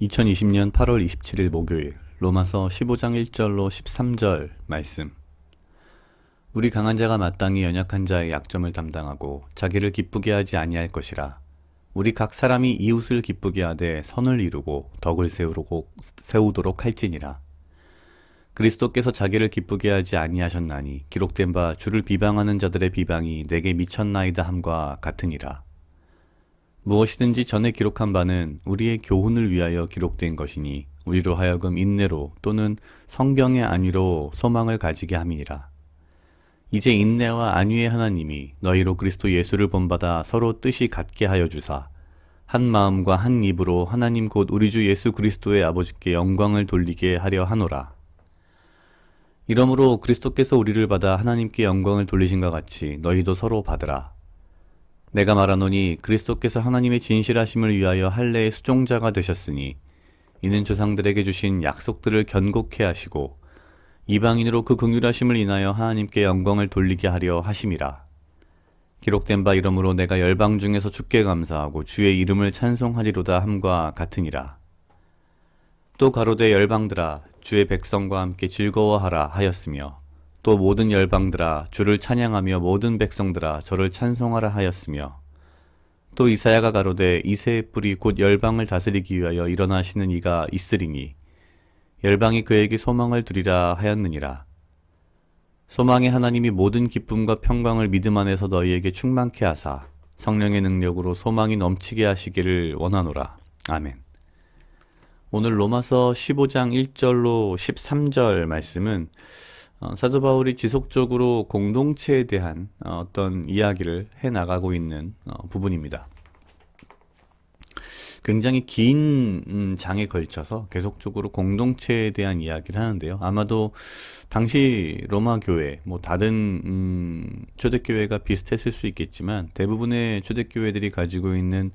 2020년 8월 27일 목요일 로마서 15장 1절로 13절 말씀. 우리 강한 자가 마땅히 연약한 자의 약점을 담당하고 자기를 기쁘게 하지 아니할 것이라. 우리 각 사람이 이웃을 기쁘게 하되 선을 이루고 덕을 세우도록 할지니라. 그리스도께서 자기를 기쁘게 하지 아니하셨나니 기록된 바 주를 비방하는 자들의 비방이 내게 미쳤나이다 함과 같으니라. 무엇이든지 전에 기록한 바는 우리의 교훈을 위하여 기록된 것이니 우리로 하여금 인내로 또는 성경의 안위로 소망을 가지게 함이니라. 이제 인내와 안위의 하나님이 너희로 그리스도 예수를 본받아 서로 뜻이 같게 하여 주사 한 마음과 한 입으로 하나님 곧 우리 주 예수 그리스도의 아버지께 영광을 돌리게 하려 하노라. 이러므로 그리스도께서 우리를 받아 하나님께 영광을 돌리신과 같이 너희도 서로 받으라. 내가 말하노니 그리스도께서 하나님의 진실하심을 위하여 할례의 수종자가 되셨으니 이는 조상들에게 주신 약속들을 견고케 하시고 이방인으로 그 긍휼하심을 인하여 하나님께 영광을 돌리게 하려 하심이라. 기록된 바 이러므로 내가 열방 중에서 주께 감사하고 주의 이름을 찬송하리로다 함과 같으니라. 또 가로되 열방들아 주의 백성과 함께 즐거워하라 하였으며 또 모든 열방들아 주를 찬양하며 모든 백성들아 저를 찬송하라 하였으며 또 이사야가 가로되 이새의 뿔이 곧 열방을 다스리기 위하여 일어나시는 이가 있으리니 열방이 그에게 소망을 두리라 하였느니라. 소망의 하나님이 모든 기쁨과 평강을 믿음 안에서 너희에게 충만케 하사 성령의 능력으로 소망이 넘치게 하시기를 원하노라. 아멘. 오늘 로마서 15장 1절로 13절 말씀은 사도 바울이 지속적으로 공동체에 대한 어떤 이야기를 해나가고 있는 부분입니다. 굉장히 긴 장에 걸쳐서 계속적으로 공동체에 대한 이야기를 하는데요. 아마도 당시 로마 교회, 다른 초대교회가 비슷했을 수 있겠지만 대부분의 초대교회들이 가지고 있는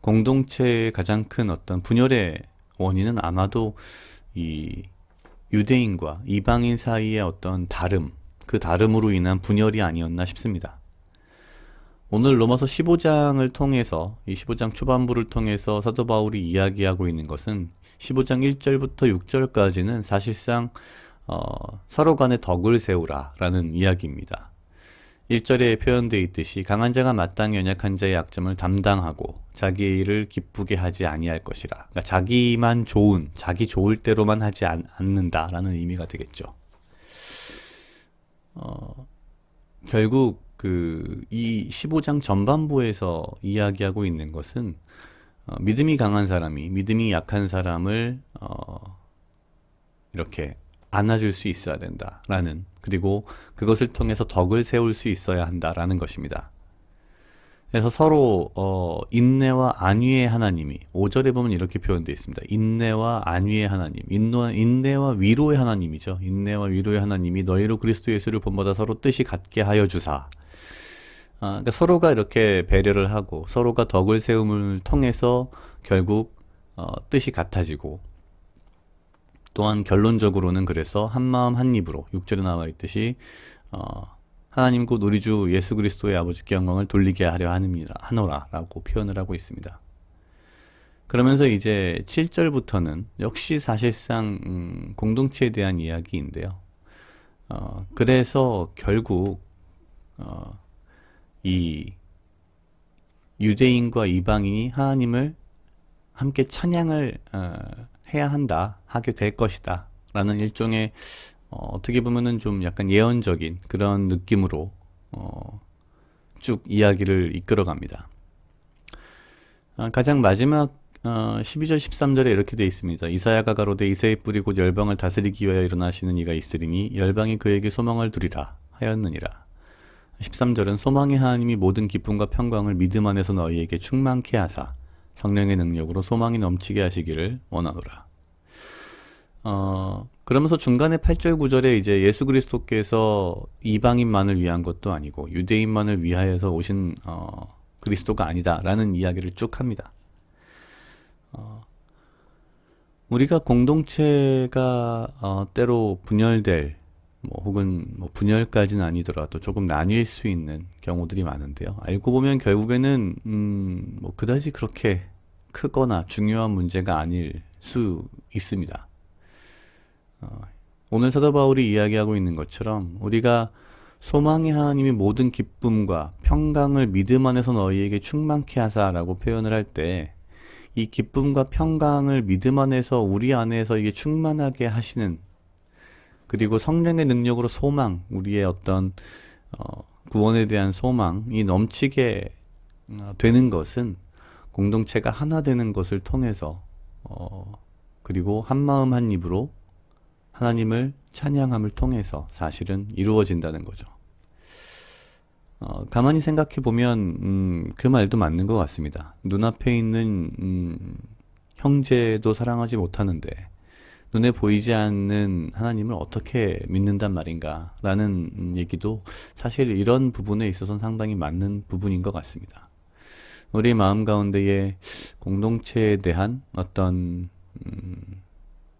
공동체의 가장 큰 어떤 분열의 원인은 아마도 이 유대인과 이방인 사이의 어떤 다름, 그 다름으로 인한 분열이 아니었나 싶습니다. 오늘 로마서 15장을 통해서, 이 15장 초반부를 통해서 사도 바울이 이야기하고 있는 것은 15장 1절부터 6절까지는 사실상 서로 간에 덕을 세우라 라는 이야기입니다. 1절에 표현되어 있듯이 강한 자가 마땅히 연약한 자의 약점을 담당하고 자기의 일을 기쁘게 하지 아니할 것이라. 그러니까 자기만 좋은, 자기 좋을 대로만 하지 않는다라는 의미가 되겠죠. 결국 이 15장 전반부에서 이야기하고 있는 것은 믿음이 강한 사람이 믿음이 약한 사람을 이렇게 안아줄 수 있어야 된다라는, 그리고 그것을 통해서 덕을 세울 수 있어야 한다라는 것입니다. 그래서 서로 인내와 안위의 하나님이 5절에 보면 이렇게 표현되어 있습니다. 인내와 안위의 하나님, 인내와 위로의 하나님이죠. 인내와 위로의 하나님이 너희로 그리스도 예수를 본받아 서로 뜻이 같게 하여 주사. 그러니까 서로가 이렇게 배려를 하고 서로가 덕을 세움을 통해서 결국 뜻이 같아지고, 또한 결론적으로는 그래서 한마음 한입으로 6절에 나와 있듯이 하나님 곧 우리 주 예수 그리스도의 아버지께 영광을 돌리게 하려 하노라 라고 표현을 하고 있습니다. 그러면서 이제 7절부터는 역시 사실상 공동체에 대한 이야기인데요. 그래서 결국 이 유대인과 이방인이 하나님을 함께 찬양을 해야 한다, 하게 될 것이다 라는 일종의 어떻게 보면은 좀 약간 예언적인 그런 느낌으로 쭉 이야기를 이끌어 갑니다. 가장 마지막 12절 13절에 이렇게 되어 있습니다. 이사야가 가로되 이새의 뿔이 곧 열방을 다스리기 위하여 일어나시는 이가 있으리니 열방이 그에게 소망을 두리라 하였느니라. 13절은 소망의 하나님이 모든 기쁨과 평강을 믿음 안에서 너희에게 충만케 하사 성령의 능력으로 소망이 넘치게 하시기를 원하노라. 그러면서 중간에 8절 9절에 이제 예수 그리스도께서 이방인만을 위한 것도 아니고 유대인만을 위하여서 오신 그리스도가 아니다라는 이야기를 쭉 합니다. 우리가 공동체가 때로 분열될, 혹은 분열까지는 아니더라도 조금 나뉠 수 있는 경우들이 많은데요. 알고 보면 결국에는 그다지 그렇게 크거나 중요한 문제가 아닐 수 있습니다. 오늘 사도 바울이 이야기하고 있는 것처럼 우리가 소망의 하나님이 모든 기쁨과 평강을 믿음 안에서 너희에게 충만케 하사라고 표현을 할 때, 이 기쁨과 평강을 믿음 안에서 우리 안에서 이게 충만하게 하시는, 그리고 성령의 능력으로 소망, 우리의 어떤 구원에 대한 소망이 넘치게 되는 것은 공동체가 하나 되는 것을 통해서, 그리고 한 마음 한 입으로 하나님을 찬양함을 통해서 사실은 이루어진다는 거죠. 가만히 생각해 보면 그 말도 맞는 것 같습니다. 눈앞에 있는 형제도 사랑하지 못하는데 눈에 보이지 않는 하나님을 어떻게 믿는단 말인가 라는 얘기도 사실 이런 부분에 있어서는 상당히 맞는 부분인 것 같습니다. 우리 마음 가운데에 공동체에 대한 어떤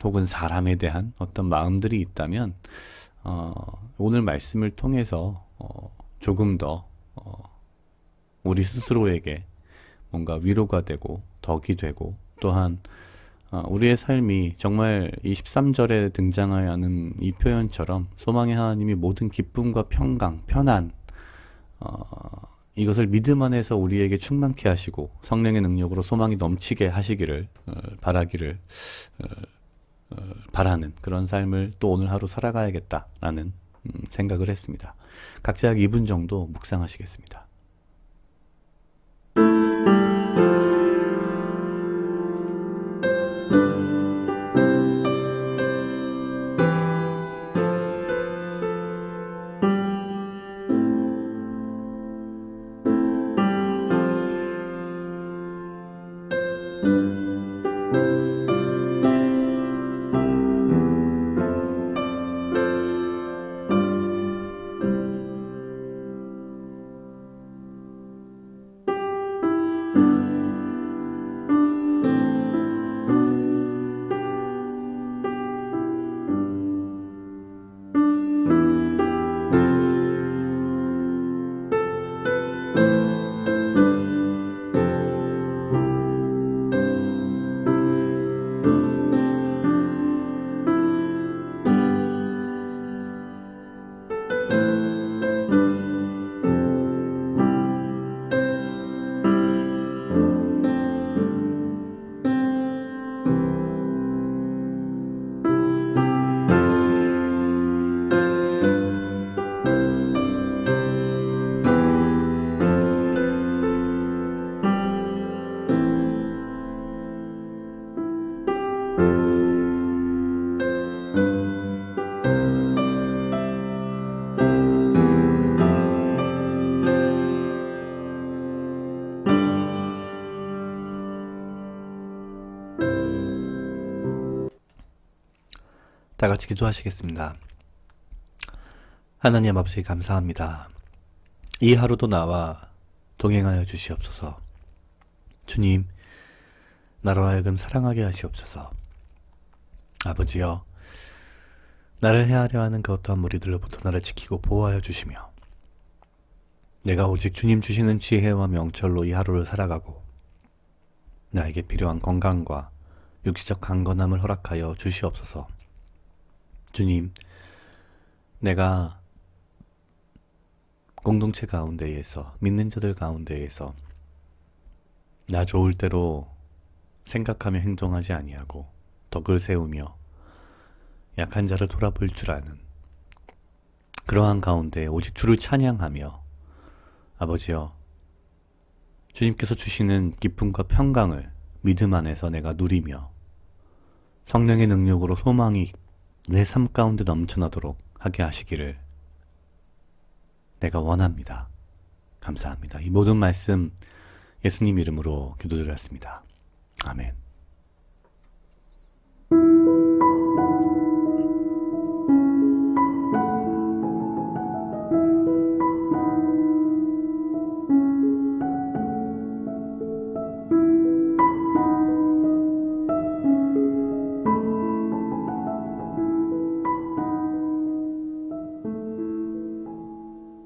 혹은 사람에 대한 어떤 마음들이 있다면 오늘 말씀을 통해서 조금 더 우리 스스로에게 뭔가 위로가 되고 덕이 되고, 또한 우리의 삶이 정말 이 13절에 등장하는 이 표현처럼 소망의 하나님이 모든 기쁨과 평강, 편안, 이것을 믿음 안에서 우리에게 충만케 하시고 성령의 능력으로 소망이 넘치게 하시기를 바라는 그런 삶을 또 오늘 하루 살아가야겠다라는 생각을 했습니다. 각자 약 2분 정도 묵상하시겠습니다. 다 같이 기도하시겠습니다. 하나님 아버지 감사합니다. 이 하루도 나와 동행하여 주시옵소서. 주님, 나로 하여금 사랑하게 하시옵소서. 아버지여, 나를 헤아려 하는 그 어떠한 무리들로부터 나를 지키고 보호하여 주시며, 내가 오직 주님 주시는 지혜와 명철로 이 하루를 살아가고 나에게 필요한 건강과 육체적 강건함을 허락하여 주시옵소서. 주님, 내가 공동체 가운데에서, 믿는 자들 가운데에서 나 좋을 대로 생각하며 행동하지 아니하고 덕을 세우며 약한 자를 돌아볼 줄 아는 그러한 가운데 오직 주를 찬양하며, 아버지여, 주님께서 주시는 기쁨과 평강을 믿음 안에서 내가 누리며 성령의 능력으로 소망이 내 삶 가운데 넘쳐나도록 하게 하시기를 내가 원합니다. 감사합니다. 이 모든 말씀 예수님 이름으로 기도드렸습니다. 아멘.